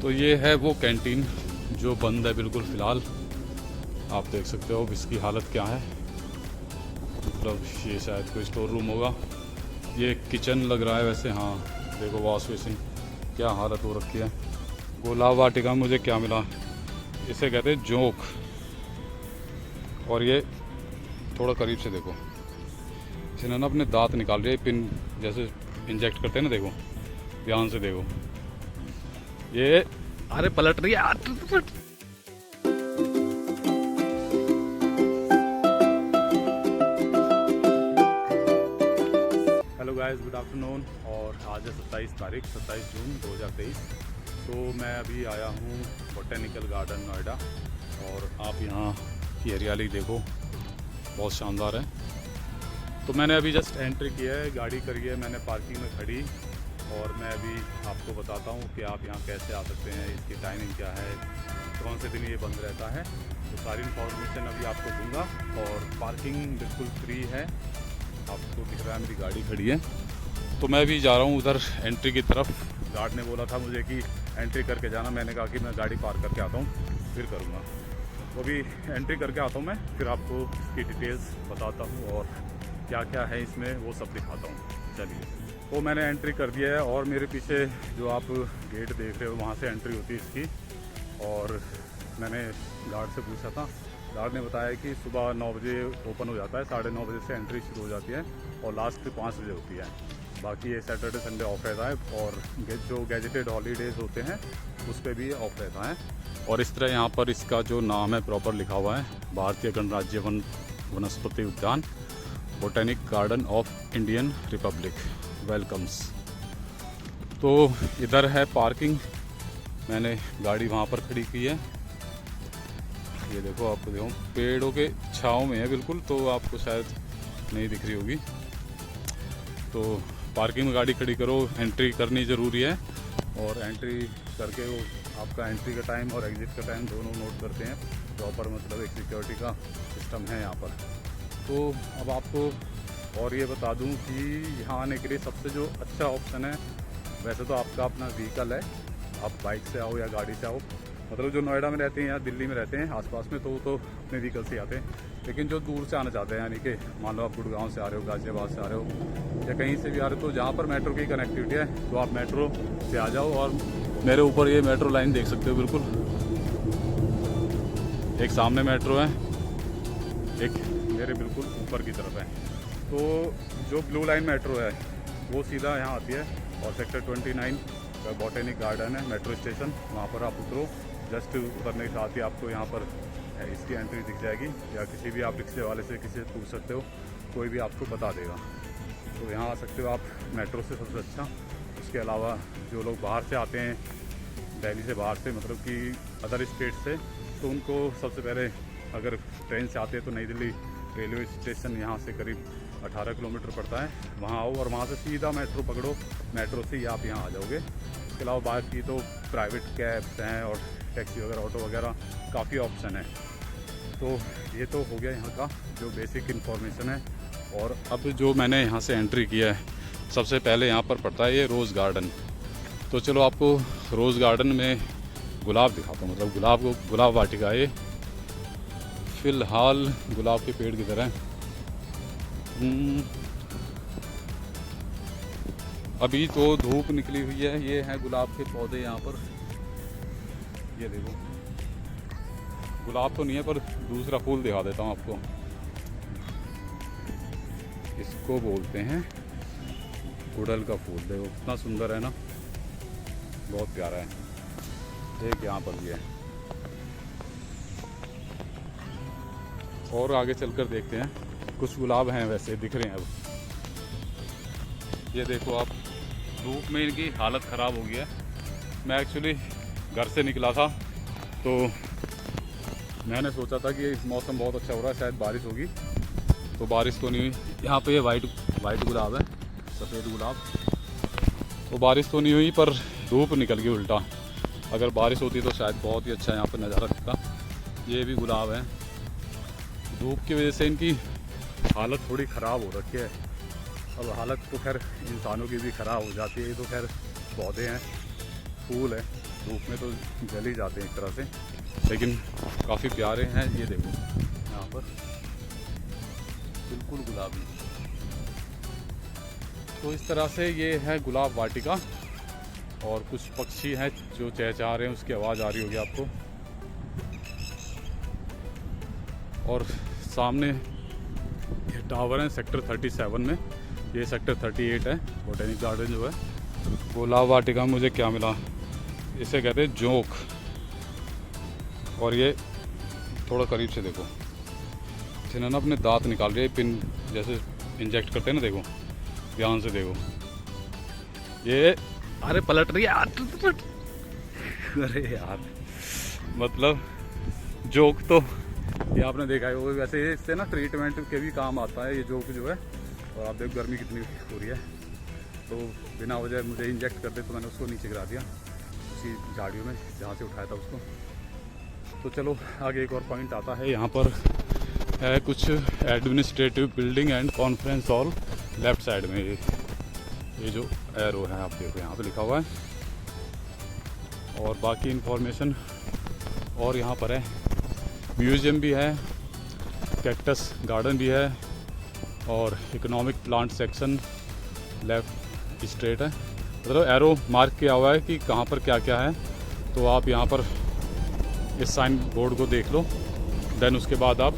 तो ये है वो कैंटीन जो बंद है बिल्कुल फ़िलहाल। आप देख सकते हो इसकी हालत क्या है। मतलब ये शायद कोई स्टोर रूम होगा। ये किचन लग रहा है वैसे। हाँ देखो, वॉश बेसिन क्या हालत हो रखी है। गुलाब वाटिका मुझे क्या मिला, इसे कहते हैं जोंक। और ये थोड़ा करीब से देखो, इसने ना अपने दांत निकाल लिए, पिन जैसे इंजेक्ट करते हैं ना। देखो ध्यान से देखो, ये अरे पलट रही है। Hello guys, good afternoon. और आज है 27 जून 2023। तो मैं अभी आया हूँ बोटेनिकल गार्डन नोएडा। और आप यहाँ की हरियाली देखो, बहुत शानदार है। तो मैंने अभी जस्ट एंट्री किया है, गाड़ी करी है मैंने पार्किंग में खड़ी। और मैं अभी आपको बताता हूँ कि आप यहाँ कैसे आ सकते हैं, इसकी टाइमिंग क्या है, कौन से दिन ये बंद रहता है। तो सारी इन्फॉर्मेशन अभी आपको दूंगा। और पार्किंग बिल्कुल फ्री है, आपको दिख रहा है मेरी गाड़ी खड़ी है। तो मैं भी जा रहा हूँ उधर एंट्री की तरफ। गार्ड ने बोला था मुझे कि एंट्री करके जाना। मैंने कहा कि मैं गाड़ी पार्क करके आता हूँ फिर करूँगा। तो अभी एंट्री करके आता हूँ मैं, फिर आपको इसकी डिटेल्स बताता हूँ और क्या क्या है इसमें वो सब दिखाता हूँ। चलिए, तो मैंने एंट्री कर दिया है। और मेरे पीछे जो आप गेट देख रहे हो वहाँ से एंट्री होती है इसकी। और मैंने गार्ड से पूछा था, गार्ड ने बताया कि सुबह 9 बजे ओपन हो जाता है, 9:30 बजे से एंट्री शुरू हो जाती है और लास्ट 5 बजे होती है। बाकी ये सैटरडे संडे ऑफ रहता है। और जो गैजेटेड हॉलीडेज़ होते हैं उस पर भी ऑफ रहता है। और इस तरह यहाँ पर इसका जो नाम है प्रॉपर लिखा हुआ है, भारतीय गणराज्य वनस्पति उद्यान, botanic garden of Indian Republic, welcomes. तो इधर है पार्किंग, मैंने गाड़ी वहाँ पर खड़ी की है। ये देखो, आपको देखो पेड़ों के छाँव में है बिल्कुल, तो आपको शायद नहीं दिख रही होगी। तो पार्किंग में गाड़ी खड़ी करो, एंट्री करनी ज़रूरी है। और एंट्री करके वो आपका एंट्री का टाइम और एग्ज़िट का टाइम दोनों नोट करते हैं प्रॉपर। मतलब एक सिक्योरिटी का सिस्टम है यहाँ पर। तो अब आपको और ये बता दूं कि यहाँ आने के लिए सबसे जो अच्छा ऑप्शन है, वैसे तो आपका अपना व्हीकल है, आप बाइक से आओ या गाड़ी से आओ। मतलब जो नोएडा में रहते हैं या दिल्ली में रहते हैं आसपास में, तो अपने व्हीकल से आते हैं। लेकिन जो दूर से आना चाहते हैं, यानी कि मान लो आप गुड़गांव से आ रहे हो, गाजियाबाद से आ रहे हो या कहीं से भी आ रहे हो, तो जहाँ पर मेट्रो की कनेक्टिविटी है तो आप मेट्रो से आ जाओ। और मेरे ऊपर ये मेट्रो लाइन देख सकते हो बिल्कुल, एक सामने मेट्रो है, एक मेरे बिल्कुल ऊपर की तरफ है। तो जो ब्लू लाइन मेट्रो है वो सीधा यहाँ आती है और सेक्टर 29 का बोटेनिक गार्डन है मेट्रो स्टेशन, वहाँ पर आप उतरो। जस्ट उतरने के साथ ही आपको यहाँ पर इसकी एंट्री दिख जाएगी, या किसी भी आप रिक्शे वाले से किसी से पूछ सकते हो, कोई भी आपको बता देगा। तो यहाँ आ सकते हो आप मेट्रो से सबसे अच्छा। उसके अलावा जो लोग बाहर से आते हैं, दिल्ली से बाहर से, मतलब कि अदर स्टेट से, तो उनको सबसे पहले अगर ट्रेन से आते हैं तो नई दिल्ली रेलवे स्टेशन यहाँ से करीब 18 किलोमीटर पड़ता है, वहाँ आओ और वहाँ से सीधा मेट्रो पकड़ो। मेट्रो से ही आप यहाँ आ जाओगे। इसके अलावा बाकी तो प्राइवेट कैब्स हैं और टैक्सी वगैरह, ऑटो वगैरह, काफ़ी ऑप्शन है। तो ये तो हो गया यहाँ का जो बेसिक इन्फॉर्मेशन है। और अब जो मैंने यहाँ से एंट्री किया है, सबसे पहले यहाँ पर पड़ता है ये रोज़ गार्डन। तो चलो आपको रोज़ गार्डन में गुलाब दिखाता हूँ, मतलब गुलाब वाटिका। ये फ़िलहाल गुलाब के पेड़ की तरह अभी तो धूप निकली हुई है। ये हैं गुलाब के पौधे यहाँ पर, ये देखो। गुलाब तो नहीं है पर दूसरा फूल दिखा देता हूँ आपको। इसको बोलते हैं गुड़हल का फूल। देखो कितना सुंदर है ना, बहुत प्यारा है। एक यहाँ पर भी है। और आगे चलकर देखते हैं, कुछ गुलाब हैं वैसे दिख रहे हैं अब। ये देखो आप, धूप में इनकी हालत ख़राब हो गई है। मैं एक्चुअली घर से निकला था तो मैंने सोचा था कि मौसम बहुत अच्छा हो रहा है, शायद बारिश होगी, तो बारिश तो नहीं हुई। यहाँ पे ये वाइट गुलाब है, सफ़ेद गुलाब। तो बारिश तो नहीं हुई पर धूप निकल गई उल्टा। अगर बारिश होती तो शायद बहुत ही अच्छा यहाँ पर नज़ारा दिखता। ये भी गुलाब है। धूप की वजह से इनकी हालत थोड़ी ख़राब हो रखी है। अब हालत तो खैर इंसानों की भी ख़राब हो जाती है, ये तो खैर पौधे हैं, फूल है, धूप में तो जल ही जाते हैं एक तरह से, लेकिन काफ़ी प्यारे हैं। ये देखो यहाँ पर बिल्कुल गुलाबी। तो इस तरह से ये है गुलाब वाटिका। और कुछ पक्षी हैं जो चहचहा रहे हैं, उसकी आवाज़ आ रही होगी आपको। और सामने ये टावर है सेक्टर 37 में, ये सेक्टर 38 है बोटेनिक गार्डन जो है। गुलाब वाटिका में मुझे क्या मिला, इसे कहते हैं जोंक। और ये थोड़ा करीब से देखो, जिन्होंने ना अपने दांत निकाल रहे, पिन जैसे इंजेक्ट करते हैं ना, देखो ध्यान से देखो। ये अरे पलट रही है यार, अरे यार मतलब जोक तो ये आपने देखा है। वो वैसे इससे ना ट्रीटमेंट के भी काम आता है ये जोक जो है। और आप देखो गर्मी कितनी हो रही है, तो बिना वजह मुझे इंजेक्ट कर दे तो मैंने उसको नीचे गिरा दिया उसी झाड़ियों में जहाँ से उठाया था उसको। तो चलो आगे एक और पॉइंट आता है, यहाँ पर है कुछ administrative building and conference hall left side में। ये जो एरो है आप देखो यहाँ पे लिखा हुआ है, और बाकी इन्फॉर्मेशन। और यहाँ पर है म्यूज़ियम भी है, कैक्टस गार्डन भी है, और economic plant section left straight है। मतलब एरो मार्क किया हुआ है कि कहाँ पर क्या क्या है। तो आप यहाँ पर इस साइन बोर्ड को देख लो, देन उसके बाद आप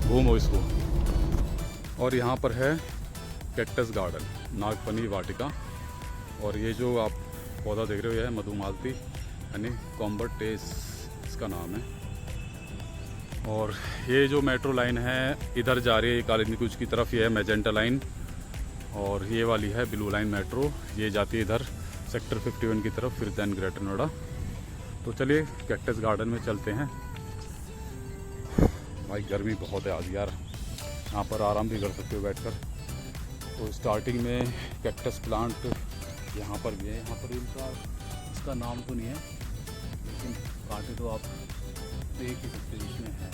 घूमो इसको। और यहाँ पर है कैक्टस गार्डन, नागफनी वाटिका। और ये जो आप पौधा देख रहे हो, यह है मधुमालती यानी कॉम्बर्टेस इसका नाम है। और ये जो मेट्रो लाइन है इधर जा रही है काली कुछ की तरफ, ये है मैजेंटा लाइन। और ये वाली है ब्लू लाइन मेट्रो, ये जाती है इधर सेक्टर 51 की तरफ, फिर दैन ग्रेटर नोएडा। तो चलिए कैक्टस गार्डन में चलते हैं। भाई गर्मी बहुत है आज यार, यहाँ पर आराम भी कर सकते हो बैठकर। तो स्टार्टिंग में कैक्टस प्लांट यहाँ पर भी है। यहाँ पर इनका इसका नाम तो नहीं है, लेकिन कांटे तो आप देख ही सकते हैं इसमें है।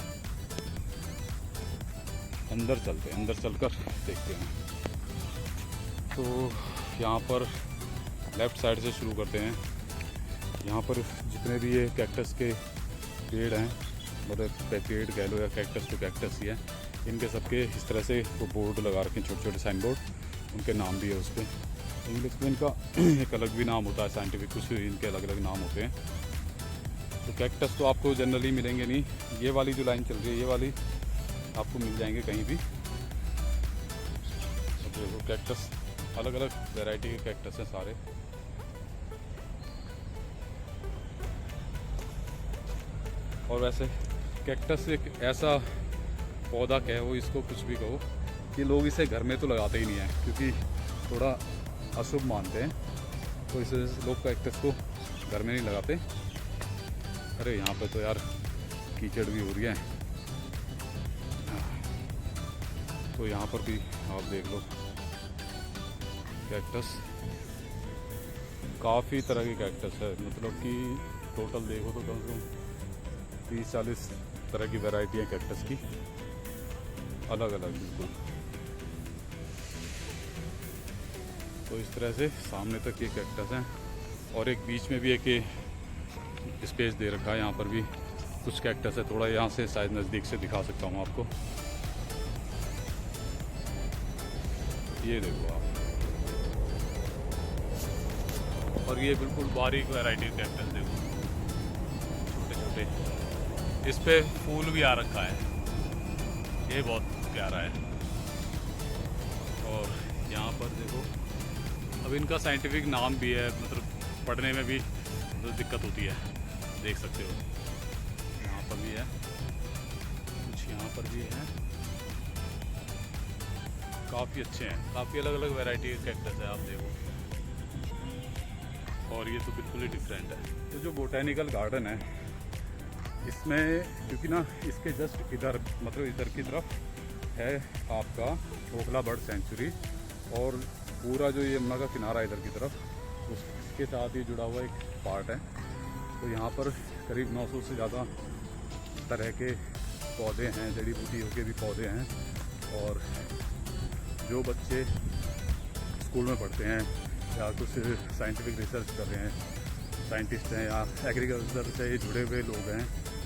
अंदर चलते हैं, अंदर चलकर देखते हैं। तो यहाँ पर लेफ़्ट साइड से शुरू करते हैं। यहाँ पर जितने भी ये कैक्टस के पेड़ हैं, मतलब पेड़ कह लो या कैक्टस तो कैक्टस ही है, इनके सबके इस तरह से वो बोर्ड लगा रखे हैं, छोटे छोटे साइन बोर्ड, उनके नाम भी है उस पर। इंग्लिश में इनका एक अलग भी नाम होता है, साइंटिफिक कुछ इनके अलग अलग नाम होते हैं। तो कैक्टस तो आपको जनरली मिलेंगे नहीं। ये वाली जो लाइन चल रही है, ये वाली आपको मिल जाएंगे कहीं भी। तो देखो कैक्टस अलग अलग वैरायटी के कैक्टस हैं सारे। और वैसे कैक्टस एक ऐसा पौधा कहो, इसको कुछ भी कहो, कि लोग इसे घर में तो लगाते ही नहीं हैं, क्योंकि थोड़ा अशुभ मानते हैं। तो इस वजह से लोग कैक्टस को घर में नहीं लगाते। अरे यहाँ पे तो यार कीचड़ भी हो रही है, तो यहाँ पर भी आप देख लो कैक्टस, काफ़ी तरह की कैक्टस है। मतलब कि टोटल देखो तो कम से कम 30-40 तरह की वैरायटी है कैक्टस की, अलग अलग बिल्कुल। तो इस तरह से सामने तक ये कैक्टस हैं, और एक बीच में भी एक स्पेस दे रखा है, यहाँ पर भी कुछ कैक्टस है। थोड़ा यहाँ से शायद नज़दीक से दिखा सकता हूँ आपको, ये देखो आप। और ये बिल्कुल बारीक वैरायटी कैक्टस देखो, छोटे छोटे, इस पे फूल भी आ रखा है, ये बहुत प्यारा है। और यहाँ पर देखो, अब इनका साइंटिफिक नाम भी है, मतलब पढ़ने में भी तो दिक्कत होती है, देख सकते हो। यहाँ पर भी है कुछ, यहाँ पर भी है, काफ़ी अच्छे हैं, काफ़ी अलग अलग वैरायटी के कैक्टस है, आप देखो। और ये तो बिल्कुल ही डिफरेंट है। तो जो बोटेनिकल गार्डन है, इसमें क्योंकि ना इसके जस्ट इधर, मतलब इधर की तरफ है आपका ओखला बर्ड सेंचुरी, और पूरा जो ये यमुना का किनारा इधर की तरफ, उसके साथ ही जुड़ा हुआ एक पार्ट है। तो यहाँ पर करीब 900 से ज़्यादा तरह के पौधे हैं, जड़ी बूटियों के भी पौधे हैं। और जो बच्चे स्कूल में पढ़ते हैं या कुछ साइंटिफिक रिसर्च कर रहे हैं, साइंटिस्ट हैं या एग्रीकल्चर से जुड़े हुए लोग हैं,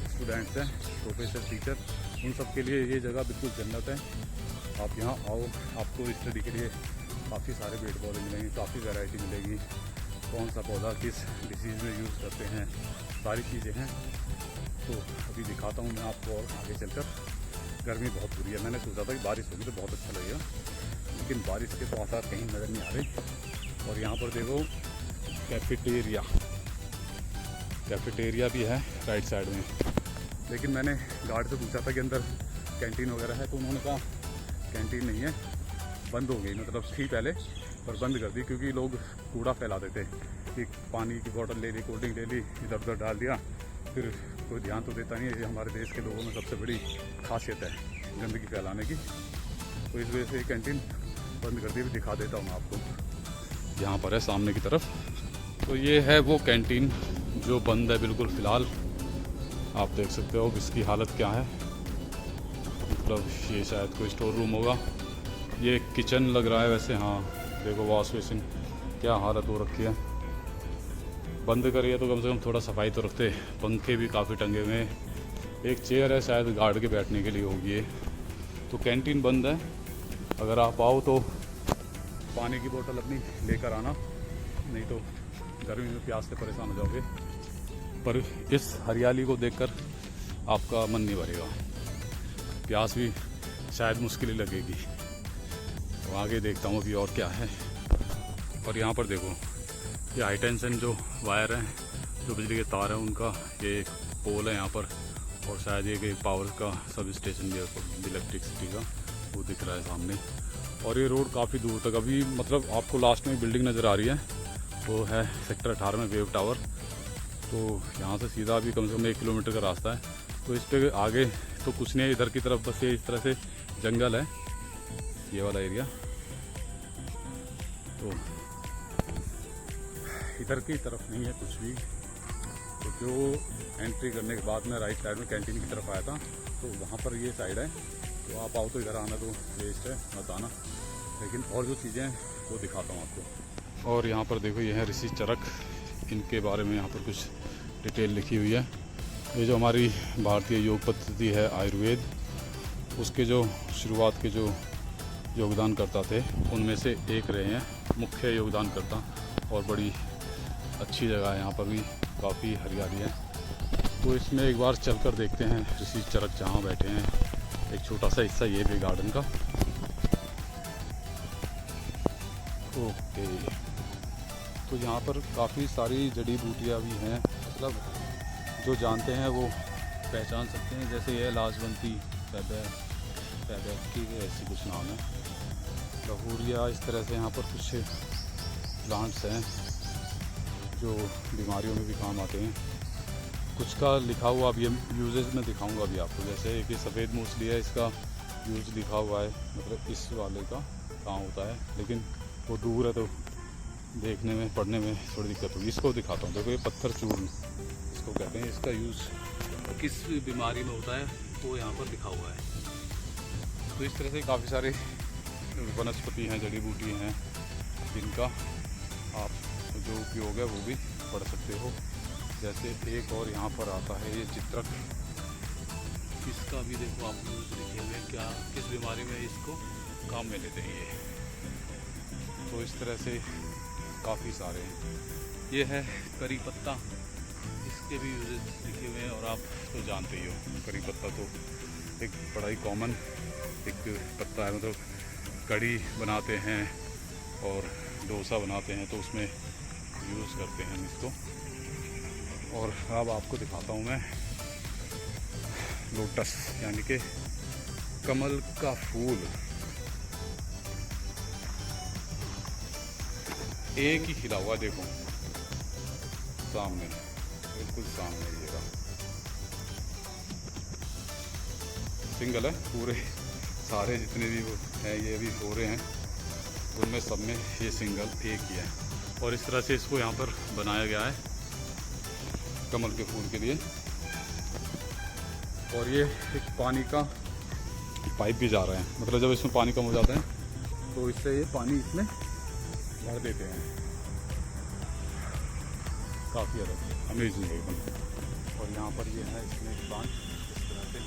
स्टूडेंट्स हैं, प्रोफेसर, टीचर, उन सब के लिए ये जगह बिल्कुल जन्नत है। आप यहाँ आओ, आपको स्टडी के लिए काफ़ी सारे पेड़ पौधे मिलेंगे, काफ़ी वैरायटी मिलेगी, कौन सा पौधा किस डिसीज़ में यूज़ करते हैं, सारी चीज़ें हैं। तो अभी दिखाता हूँ मैं आपको और आगे चलकर। गर्मी बहुत बुरी है, मैंने सोचा था कि बारिश होगी तो बहुत अच्छा लगेगा, लेकिन बारिश के तो आसार कहीं नज़र नहीं आ रहे। और यहाँ पर देखो कैफेटेरिया भी है राइट साइड में। लेकिन मैंने गार्ड से पूछा था कि अंदर कैंटीन वगैरह है, तो उन्होंने कहा कैंटीन नहीं है, बंद हो गई। मतलब थी पहले पर बंद कर दी, क्योंकि लोग कूड़ा फैलाते थे कि पानी की बोतल ले ली, कोल्ड ड्रिंक ले ली, इधर उधर डाल दिया, फिर कोई ध्यान तो देता नहीं है। ये हमारे देश के लोगों में सबसे बड़ी खासियत है गंदगी फैलाने की। तो इस वजह से ये कैंटीन बंद कर दी। भी दिखा देता हूँ आपको, यहाँ पर है सामने की तरफ। तो ये है वो कैंटीन जो बंद है बिल्कुल फ़िलहाल। आप देख सकते हो इसकी हालत क्या है। मतलब ये शायद कोई स्टोर रूम होगा। ये किचन लग रहा है वैसे, हाँ देखो वॉश बेसिन क्या हालत हो रखी है। बंद करिए तो कम से कम थोड़ा सफाई तो रखते। पंखे भी काफ़ी टंगे हुए हैं। एक चेयर है शायद गार्ड के बैठने के लिए होगी ये। तो कैंटीन बंद है। अगर आप आओ तो पानी की बोतल अपनी लेकर आना, नहीं तो गर्मी में प्यास से परेशान हो जाओगे। पर इस हरियाली को देखकर आपका मन नहीं भरेगा, प्यास भी शायद मुश्किल ही लगेगी। तो आगे देखता हूँ अभी और क्या है। और यहाँ पर देखो ये हाई टेंशन जो वायर हैं, जो बिजली के तार हैं, उनका ये पोल है यहाँ पर। और शायद ये कि पावर का सब स्टेशन भी है इलेक्ट्रिसिटी का, वो दिख रहा है सामने। और ये रोड काफ़ी दूर तक, अभी मतलब आपको लास्ट में बिल्डिंग नज़र आ रही है, वो है सेक्टर 18 में वेव टावर। तो यहाँ से सीधा भी कम से कम 1 किलोमीटर का रास्ता है। तो इस पर आगे तो कुछ नहीं है, इधर की तरफ बस ये इस तरह से जंगल है, ये वाला एरिया। तो इधर की तरफ नहीं है कुछ भी। तो जो एंट्री करने के बाद मैं राइट साइड में कैंटीन की तरफ आया था, तो वहाँ पर ये साइड है। तो आप आओ तो इधर आना तो वेस्ट है, मत आना। लेकिन और जो चीज़ें हैं वो दिखाता हूँ आपको। और यहाँ पर देखो ये है ऋषि चरक, इनके बारे में यहाँ पर कुछ डिटेल लिखी हुई है। ये जो हमारी भारतीय योग पद्धति है आयुर्वेद, उसके जो शुरुआत के जो योगदानकर्ता थे उनमें से एक रहे हैं, मुख्य योगदानकर्ता। और बड़ी अच्छी जगह है, यहाँ पर भी काफ़ी हरियाली है। तो इसमें एक बार चलकर देखते हैं ऋषि चरक जहाँ बैठे हैं। एक छोटा सा हिस्सा ये भी गार्डन का। ओके, तो यहाँ पर काफ़ी सारी जड़ी बूटियाँ भी हैं, मतलब जो जानते हैं वो पहचान सकते हैं। जैसे ये लाजवंती की ऐसी कुछ नाम है, लहूरिया, इस तरह से यहाँ पर कुछ प्लांट्स हैं जो बीमारियों में भी काम आते हैं। कुछ का लिखा हुआ अभी यूजेज में दिखाऊंगा अभी आपको। जैसे कि सफ़ेद मूसली है, इसका यूज लिखा हुआ है, मतलब इस वाले का काम होता है, लेकिन वो दूर है तो देखने में पढ़ने में थोड़ी दिक्कत होगी। इसको दिखाता हूँ। देखो ये पत्थर चूर्ण इसको कहते हैं, इसका यूज़ किस बीमारी में होता है वो यहाँ पर लिखा हुआ है। तो इस तरह से काफ़ी सारे वनस्पति हैं, जड़ी बूटी हैं, जिनका आप जो उपयोग है वो भी पढ़ सकते हो। जैसे एक और यहाँ पर आता है ये चित्रक, इसका भी देखो आप यूज लिखे हुए क्या, किस बीमारी में इसको काम में लेते हैं ये। तो इस तरह से काफ़ी सारे हैं। ये है करी पत्ता, इसके भी यूजेस लिखे हुए हैं। और आप तो जानते ही हो करी पत्ता तो एक बड़ा ही कॉमन एक पत्ता है, मतलब कड़ी बनाते हैं और डोसा बनाते हैं तो उसमें यूज़ करते हैं हम इसको। और अब आपको दिखाता हूँ मैं लोटस, यानी कि कमल का फूल। एक ही खिला हुआ, देखो सामने, बिल्कुल सामने ये रहा। सिंगल है, पूरे सारे जितने भी वो हैं ये भी हो रहे हैं, उनमें सब में ये सिंगल एक ही है। और इस तरह से इसको यहाँ पर बनाया गया है कमल के फूल के लिए। और ये एक पानी का पाइप भी जा रहा है, मतलब जब इसमें पानी कम हो जाता है तो इससे ये पानी इसमें भर देते हैं। काफ़ी अलग अमेजिंग है एकदम। और यहाँ पर ये है स्नेक प्लांट इस तरह से,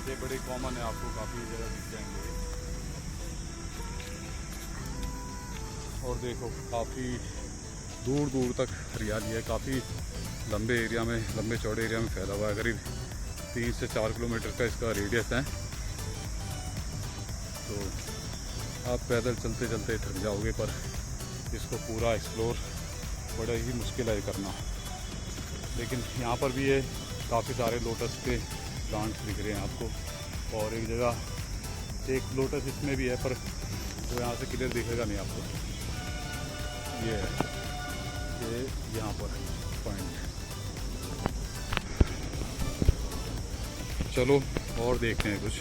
ये बड़े कॉमन है, आपको काफ़ी जगह दिख जाएंगे। और देखो काफ़ी दूर दूर तक हरियाली है, काफ़ी लंबे एरिया में, लंबे चौड़े एरिया में फैला हुआ है। करीब 3 से 4 किलोमीटर का इसका रेडियस है। तो आप पैदल चलते चलते थक जाओगे, पर इसको पूरा एक्सप्लोर बड़ा ही मुश्किल है करना। लेकिन यहाँ पर भी ये काफ़ी सारे लोटस के प्लांट्स दिख रहे हैं आपको। और एक जगह एक लोटस इसमें भी है, पर वो यहाँ से क्लियर दिखेगा नहीं आपको। ये है, ये यहाँ पर पॉइंट। चलो और देखते हैं कुछ।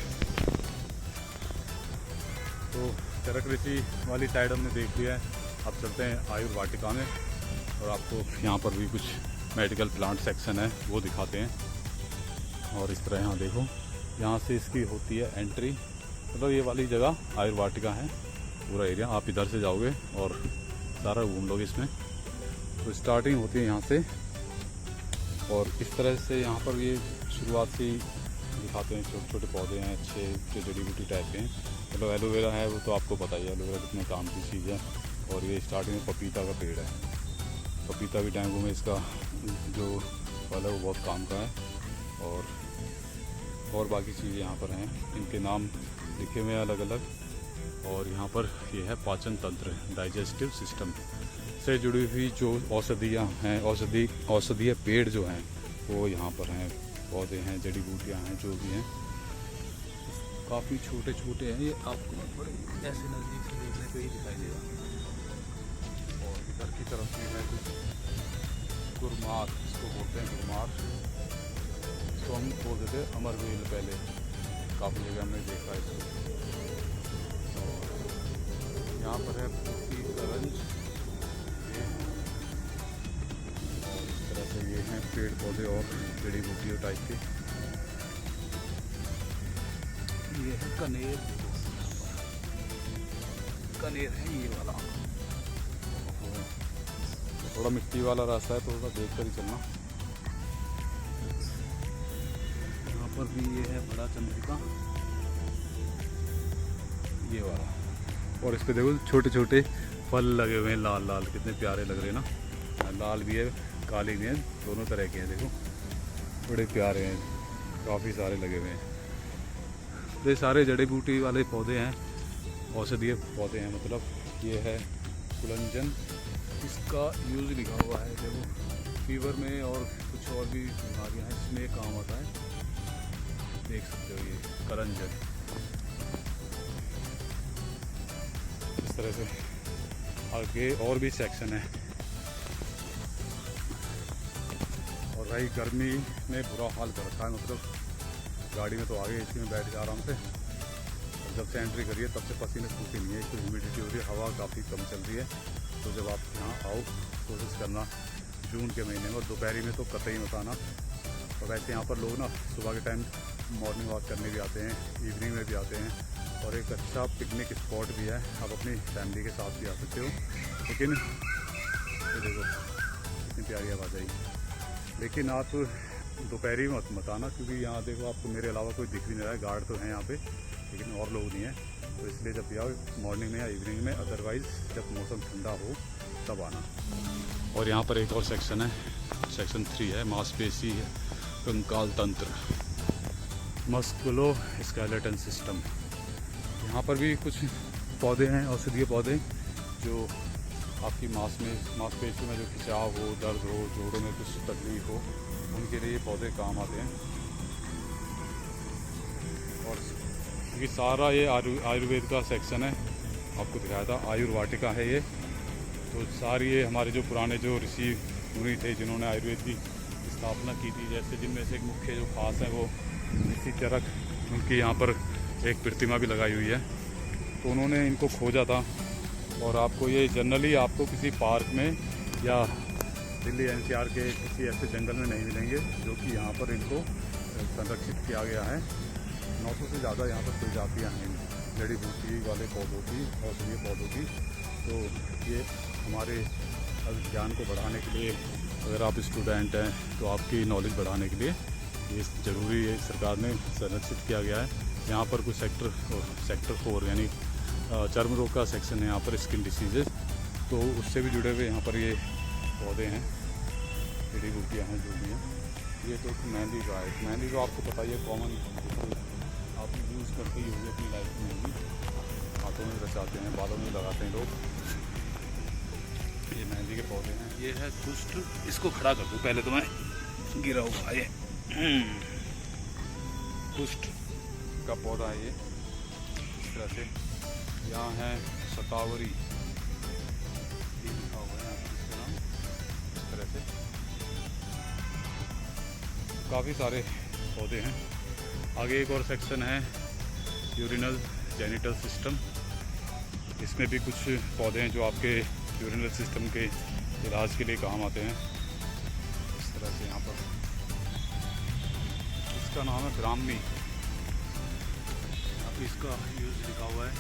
तो चरक ऋषि वाली साइड हमने देख लिया है, अब चलते हैं आयुर वाटिका में और आपको यहाँ पर भी कुछ मेडिकल प्लांट सेक्शन है वो दिखाते हैं। और इस तरह यहाँ देखो, यहाँ से इसकी होती है एंट्री, मतलब ये वाली जगह आयुर वाटिका है पूरा एरिया। आप इधर से जाओगे और सारा घूम लोगे इसमें। तो स्टार्टिंग होती है यहाँ से, और इस तरह से यहाँ पर ये शुरुआत से ही दिखाते हैं। छोटे छोटे पौधे हैं, अच्छे जड़ी बूटी टाइप के हैं। मतलब एलोवेरा है, वो तो आपको पता ही है एलोवेरा कितने काम की चीज़ है। और ये स्टार्टिंग में पपीता का पेड़ है, पपीता भी टैंगो में इसका जो फल है वो बहुत काम का है। और बाकी चीज़ें यहाँ पर हैं, इनके नाम लिखे हुए हैं अलग अलग। और यहाँ पर ये है पाचन तंत्र, डाइजेस्टिव सिस्टम से जुड़ी हुई जो औषधियाँ हैं, औषधीय पेड़ जो हैं वो यहाँ पर हैं, पौधे हैं, जड़ी बूटियाँ हैं, जो भी हैं। काफ़ी छोटे छोटे हैं, ये आपको बड़े ऐसे नज़दीक से देखने पे ही दिखाई देगा। और इधर की तरफ भी है कुछ गुरमार, इसको बोलते हैं गुरमार। इसको हम बोलते थे अमरवेल पहले, काफ़ी जगह हमने देखा इसको। और यहाँ पर है पूर्ति करंज, ये और इस तरह से ये हैं पेड़ पौधे और जड़ी बूटियों टाइप के। ये है कनेर, कनेर है ये वाला। थोड़ा मिट्टी वाला रास्ता है, तो थोड़ा देख कर ही चलना। यहाँ पर भी ये है बड़ा चंद्रिका, ये वाला। और इस पे देखो छोटे छोटे फल लगे हुए हैं, लाल लाल, कितने प्यारे लग रहे हैं ना। लाल भी है, काली भी है, दोनों तरह के हैं। देखो बड़े प्यारे हैं, काफ़ी सारे लगे हुए हैं। ये सारे जड़ी बूटी वाले पौधे हैं, औषधीय पौधे हैं। मतलब ये है कुलंजन, इसका यूज़ लिखा हुआ है देखो, फीवर में और कुछ और भी बीमारियाँ हैं इसमें काम आता है, देख सकते हो। ये करंजन इस तरह से। आगे और भी सेक्शन है। और भाई गर्मी में बुरा हाल कर रखा है, मतलब गाड़ी में तो आगे एसी में बैठ जा आराम से। और जब से एंट्री करिए तब से पसीने छूटे नहीं है, एक तो ह्यूमिडिटी हो रही है, हवा काफ़ी कम चल रही है। तो जब आप यहाँ आओ कोशिश करना जून के महीने में, और दोपहरी में तो कतई मत आना। और वैसे यहाँ पर लोग ना सुबह के टाइम मॉर्निंग वॉक करने भी आते हैं, इवनिंग में भी आते हैं। और एक अच्छा पिकनिक स्पॉट भी है, आप अपनी फैमिली के साथ भी आ सकते हो। लेकिन ये देखो कितनी प्यारी आवाज़ आई। लेकिन आप दोपहरी में मत आना, क्योंकि यहाँ देखो आपको मेरे अलावा कोई दिख भी नहीं रहा है। गार्ड तो हैं यहाँ पे, लेकिन और लोग नहीं हैं। तो इसलिए जब भी आओ मॉर्निंग में या इवनिंग में, अदरवाइज़ जब मौसम ठंडा हो तब आना। और यहाँ पर एक और सेक्शन है, सेक्शन 3 है, मांसपेशी है, कंकाल तंत्र, मस्कुलो स्केलेटन सिस्टम। यहाँ पर भी कुछ पौधे हैं, औषधीय पौधे, जो आपकी मांसपेशी में जो खिंचाव हो, दर्द हो, जोड़ों में कुछ तकलीफ हो, उनके लिए ये पौधे काम आते हैं। और क्योंकि सारा ये आयुर्वेद का सेक्शन है, आपको दिखाया था आयुर वाटिका है ये। तो सारी ये हमारे जो पुराने जो ऋषि मुनि थे जिन्होंने आयुर्वेद की स्थापना की थी, जैसे जिनमें से एक मुख्य जो खास है वो ऋषि चरक, उनकी यहाँ पर एक प्रतिमा भी लगाई हुई है। तो उन्होंने इनको खोजा था। और आपको ये जनरली आपको किसी पार्क में या दिल्ली NCR के किसी ऐसे जंगल में नहीं मिलेंगे, जो कि यहाँ पर इनको संरक्षित किया गया है। 900 से ज़्यादा यहाँ पर प्रजातियाँ हैं जड़ी बूटी वाले पौधों की, औषधीय पौधों की। तो ये हमारे अब ज्ञान को बढ़ाने के लिए, अगर आप स्टूडेंट हैं तो आपकी नॉलेज बढ़ाने के लिए ये ज़रूरी है, सरकार ने संरक्षित किया गया है। यहाँ पर कुछ सेक्टर 4 यानी चर्म रोग का सेक्शन है यहाँ पर, स्किन डिसीजेज, तो उससे भी जुड़े हुए यहाँ पर ये पौधे हैं, जड़ी बूटियाँ हैं जो भी हैं। ये तो मेहंदी का है, मेहंदी तो आपको पता ही है, कॉमन आप यूज़ करते ही होंगे अपनी लाइफ में भी, हाथों में रचाते हैं, बालों में लगाते हैं लोग। ये मेहंदी के पौधे हैं। ये है कुष्ठ, इसको खड़ा कर दूँ पहले तो मैं, गिरा हुआ ये कुष्ठ का पौधा है ये, इस तरह से। यहाँ है शतावरी, ये लिखा हुआ है इसका नाम, इस तरह से। काफ़ी सारे पौधे हैं। आगे एक और सेक्शन है यूरिनल जेनिटल सिस्टम, इसमें भी कुछ पौधे हैं जो आपके यूरिनल सिस्टम के इलाज के लिए काम आते हैं, इस तरह से। यहाँ पर इसका नाम है ब्राह्मी, यहाँ पे इसका यूज़ लिखा हुआ है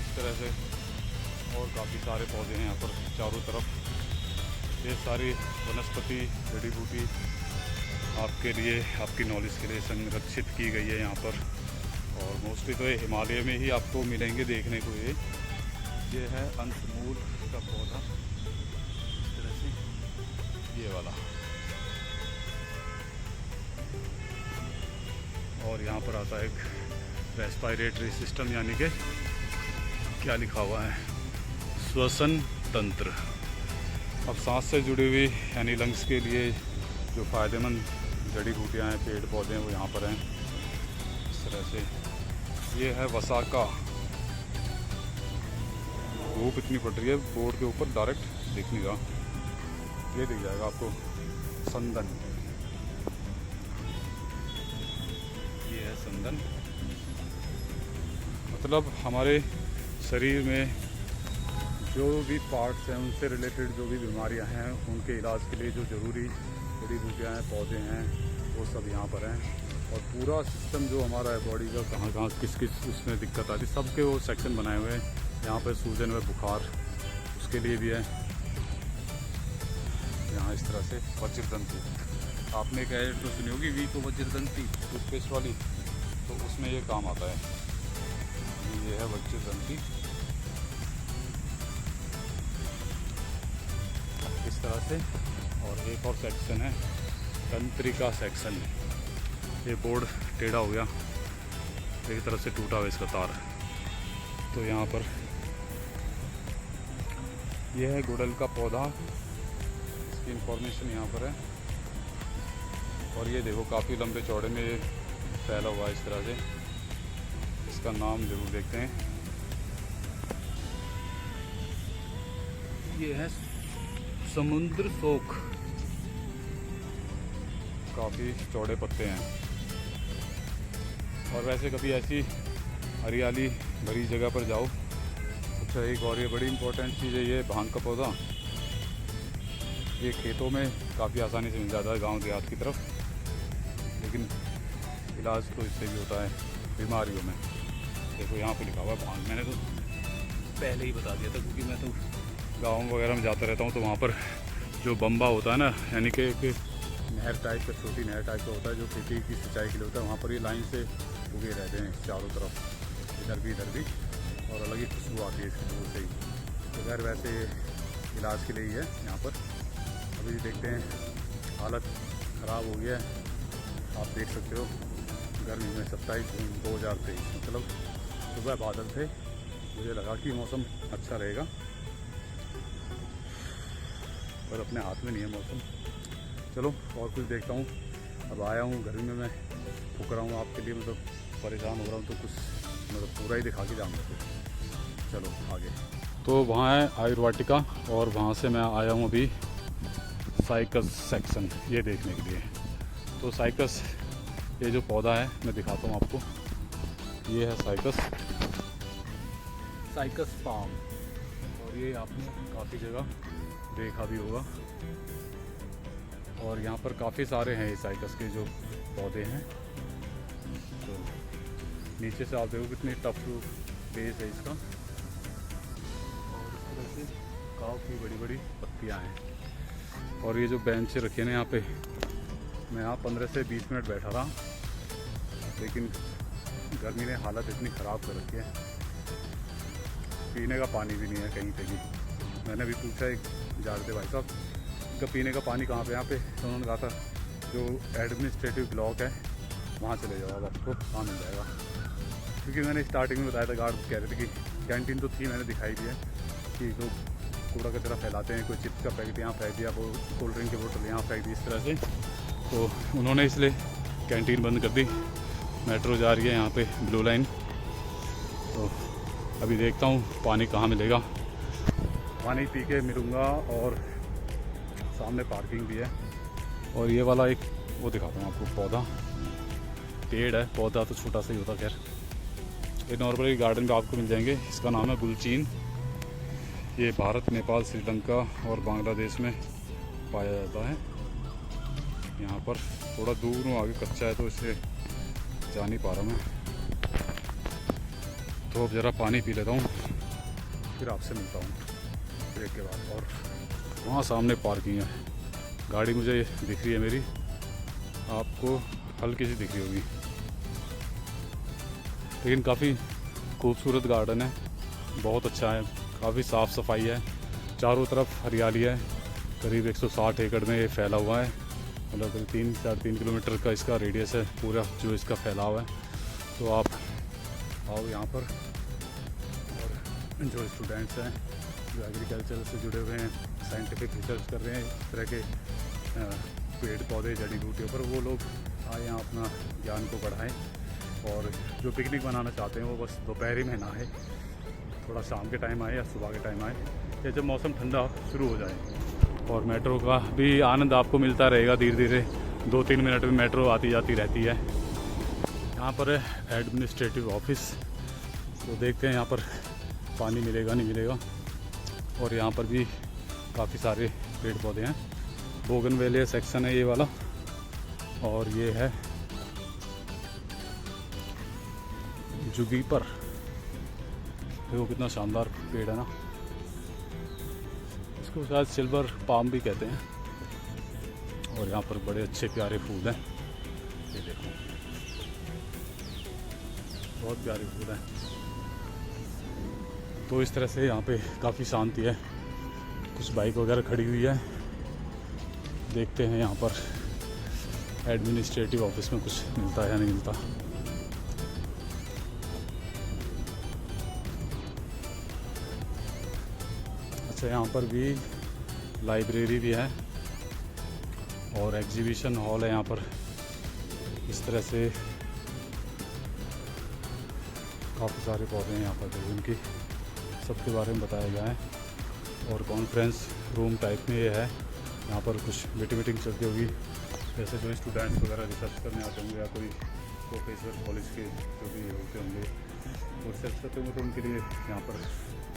इस तरह से। और काफ़ी सारे पौधे हैं यहाँ पर चारों तरफ। ये सारी वनस्पति जड़ी बूटी आपके लिए, आपकी नॉलेज के लिए संरक्षित की गई है यहाँ पर। और मोस्टली तो ये हिमालय में ही आपको मिलेंगे देखने को। ये है अंशमूल का पौधा, इस तरह से, ये वाला। और यहाँ पर आता है एक रेस्पिरेटरी सिस्टम, यानी कि क्या लिखा हुआ है, श्वसन तंत्र। अब सांस से जुड़ी हुई यानी लंग्स के लिए जो फ़ायदेमंद जड़ी बूटियाँ हैं, पेड़ पौधे हैं, वो यहाँ पर हैं इस तरह से। ये है वसाका, धूप इतनी पड़ रही है, बोर्ड के ऊपर डायरेक्ट दिख नहीं रहा, ये दिख जाएगा आपको। संदन, ये है संदन, मतलब हमारे शरीर में जो भी पार्ट्स हैं, उनसे रिलेटेड जो भी बीमारियां हैं, उनके इलाज के लिए जो ज़रूरी जड़ी बूटियाँ हैं, पौधे हैं, वो सब यहाँ पर हैं। और पूरा सिस्टम जो हमारा है बॉडी का, कहाँ कहाँ किस किस उसमें दिक्कत आती, सबके वो सेक्शन बनाए हुए हैं। यहाँ पर सूजन व बुखार, उसके लिए भी है यहाँ इस तरह से। वज्रदंती, आपने एक ऐड तो सुनी होगी, वी को वज्रदंती टूथपेस्ट वाली, तो उसमें ये काम आता है। ये है वज्रदंती, इस तरह से। और एक और सेक्शन है तंत्रिका सेक्शन। ये बोर्ड टेढ़ा हो गया, एक तरफ से टूटा हुआ इसका तार, तो यहाँ पर यह है गुड़हल का पौधा, इसकी इंफॉर्मेशन यहाँ पर है। और ये देखो काफ़ी लंबे चौड़े में ये फैला हुआ है इस तरह से। इसका नाम जरूर देखते हैं। ये है समुद्र शोक, काफ़ी चौड़े पत्ते हैं। और वैसे कभी ऐसी हरियाली भरी जगह पर जाओ। अच्छा, एक और ये बड़ी इम्पोर्टेंट चीज़ है, ये भांग का पौधा। ये खेतों में काफ़ी आसानी से मिल जाता है गांव देहात की तरफ, लेकिन इलाज तो इससे भी होता है बीमारियों में। देखो यहाँ पे लिखा हुआ है भांग, मैंने तो पहले ही बता दिया था, क्योंकि मैं तो गाँव वगैरह में जाता रहता हूँ, तो वहाँ पर जो बम्बा होता है ना, यानी कि एक नहर टाइप का, छोटी नहर टाइप का होता है जो खेती की सिंचाई के लिए होता है, वहाँ पर ये लाइन से उगे रहते हैं चारों तरफ, इधर भी, और अलग ही खुशबू आती है इसकी दूर से ही। तो खैर वैसे इलाज के लिए ही है यहाँ पर। अभी देखते हैं, हालत ख़राब हो गया है, आप देख सकते हो। गर्मी में 27 जून 2023, मतलब सुबह बादल थे, मुझे लगा कि मौसम अच्छा रहेगा, पर अपने हाथ में नहीं है मौसम। चलो और कुछ देखता हूँ। अब आया हूँ गर्मी में, मैं फूक रहा हूँ आपके लिए, मतलब परेशान हो रहा हूँ, तो कुछ मतलब पूरा ही दिखा के जाऊँगा। तो चलो आगे। तो वहाँ है आयुर्वाटिका, और वहाँ से मैं आया हूँ अभी साइकस सेक्शन, ये देखने के लिए। तो साइकस, ये जो पौधा है मैं दिखाता हूँ आपको, ये है साइकस पाम। और ये आपने काफ़ी जगह देखा भी होगा। और यहाँ पर काफ़ी सारे हैं ये साइकस के जो पौधे हैं। तो नीचे से आप देखो कितनी टफ बेस है इसका। से काफ़ी बड़ी बड़ी पत्तियाँ हैं। और ये जो बेंच रखे हैं यहाँ पे, मैं यहाँ 15 से 20 मिनट बैठा था, लेकिन गर्मी ने हालत इतनी ख़राब कर रखी है, पीने का पानी भी नहीं है कहीं पे भी। मैंने भी पूछा एक जानते भाई साहब का पीने का पानी कहाँ पे, यहाँ पे, तो उन्होंने कहा था जो एडमिनिस्ट्रेटिव ब्लॉक है वहाँ चले जाओ, आपको वहाँ मिल जाएगा। क्योंकि मैंने स्टार्टिंग में बताया था, गार्ड कह रहे थे कि कैंटीन तो थी, मैंने दिखाई दी है कि लोग कूड़ा कचरा फैलाते हैं, कोई चिप्स का पैकेट यहाँ फेंक दिया, वो कोल्ड ड्रिंक की बोतल यहाँ फेंक दी, इस तरह से। तो उन्होंने इसलिए कैंटीन बंद कर दी। मेट्रो जा रही है यहाँ पे, ब्लू लाइन। तो अभी देखता हूँ पानी कहाँ मिलेगा, पानी पी के मिलूँगा। और सामने पार्किंग भी है। और ये वाला एक वो दिखाता हूँ आपको, पौधा, पेड़ है, पौधा तो छोटा सा ही होता। खैर ये नॉर्मली गार्डन में आपको मिल जाएंगे। इसका नाम है गुलचीन। ये भारत, नेपाल, श्रीलंका और बांग्लादेश में पाया जाता है। यहाँ पर थोड़ा दूर हूँ, आगे कच्चा है तो इसे जा नहीं पा रहा मैं। तो अब ज़रा पानी पी लेता हूँ, फिर आपसे मिलता हूँ ब्रेक के बाद। और वहाँ सामने पार्किंग है, गाड़ी मुझे दिख रही है मेरी, आपको हल्की सी दिख रही होगी। लेकिन काफ़ी खूबसूरत गार्डन है, बहुत अच्छा है, काफ़ी साफ़ सफाई है, चारों तरफ हरियाली है। करीब 160 एकड़ में ये फैला हुआ है, मतलब 3-3.5 किलोमीटर का इसका रेडियस है पूरा जो इसका फैलाव है। तो आप आओ यहाँ पर, और जो स्टूडेंट्स हैं जो एग्रीकल्चर से जुड़े हुए हैं, साइंटिफिक रिसर्च कर रहे हैं इस तरह के पेड़ पौधे जड़ी बूटियों पर, वो लोग आए यहाँ अपना ज्ञान को बढ़ाएं। और जो पिकनिक मनाना चाहते हैं वो बस दोपहर में ना आए, थोड़ा शाम के टाइम आए या सुबह के टाइम आए, या जब मौसम ठंडा शुरू हो जाए। और मेट्रो का भी आनंद आपको मिलता रहेगा धीरे धीरे, 2-3 मिनट में मेट्रो आती जाती रहती है। यहाँ पर है एडमिनिस्ट्रेटिव ऑफिस, तो देखते हैं यहाँ पर पानी मिलेगा नहीं मिलेगा। और यहाँ पर भी काफ़ी सारे पेड़ पौधे हैं। बोगनवेलिया सेक्शन है ये वाला, और ये है जुगीपर। देखो कितना शानदार पेड़ है ना, इसको शायद सिल्वर पाम भी कहते हैं। और यहाँ पर बड़े अच्छे प्यारे फूल हैं, ये देखो बहुत प्यारे फूल हैं। तो इस तरह से यहाँ पे काफ़ी शांति है, कुछ बाइक वगैरह खड़ी हुई है। देखते हैं यहाँ पर एडमिनिस्ट्रेटिव ऑफिस में कुछ मिलता है या नहीं मिलता। अच्छा, यहाँ पर भी लाइब्रेरी भी है और एग्जीबिशन हॉल है यहाँ पर। इस तरह से काफ़ी सारे पौधे हैं यहाँ पर, जो उनकी सबके बारे में बताया गया है। और कॉन्फ्रेंस रूम टाइप में ये है, यहाँ पर कुछ मीटिंग चलती होगी, जैसे जो स्टूडेंट्स वगैरह रिसर्च करने आते होंगे या कोई प्रोफेसर कॉलेज के जो भी होते होंगे वो रिसर्च करते होंगे, तो उनके लिए यहाँ पर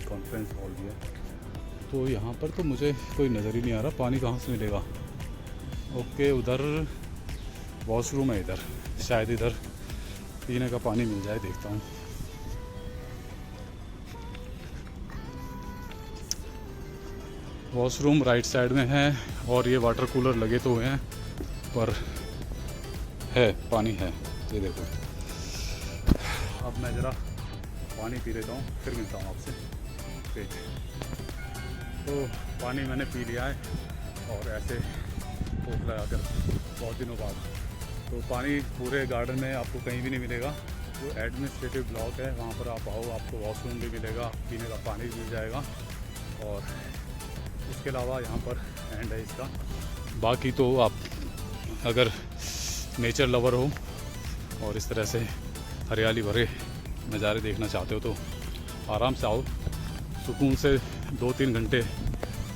कॉन्फ्रेंस हॉल भी है। तो यहाँ पर तो मुझे कोई नज़र ही नहीं आ रहा, पानी कहाँ से मिलेगा। ओके, उधर वॉशरूम है, इधर शायद इधर पीने का पानी मिल जाए, देखता हूँ। वॉशरूम राइट साइड में है, और ये वाटर कूलर लगे तो हुए हैं, पर है पानी है, ये देखो। अब मैं ज़रा पानी पी लेता हूँ, फिर मिलता हूँ आपसे पेट। तो पानी मैंने पी लिया है, और ऐसे भूख लगा कर बहुत दिनों बाद। तो पानी पूरे गार्डन में आपको कहीं भी नहीं मिलेगा। जो एडमिनिस्ट्रेटिव ब्लॉक है वहाँ पर आप आओ, आपको वॉशरूम भी मिलेगा, पीने का पानी भी मिल जाएगा। और इसके अलावा यहाँ पर एंड है इसका। बाकी तो आप अगर नेचर लवर हो और इस तरह से हरियाली भरे नज़ारे देखना चाहते हो तो आराम से आओ, सुकून से 2-3 घंटे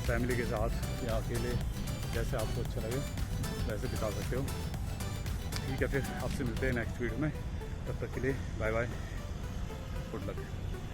फैमिली के साथ या अकेले, जैसे आपको अच्छा लगे वैसे बिता सकते हो। ठीक है, फिर आपसे मिलते हैं नेक्स्ट वीडियो में। तब तक के लिए बाय बाय, गुड लक।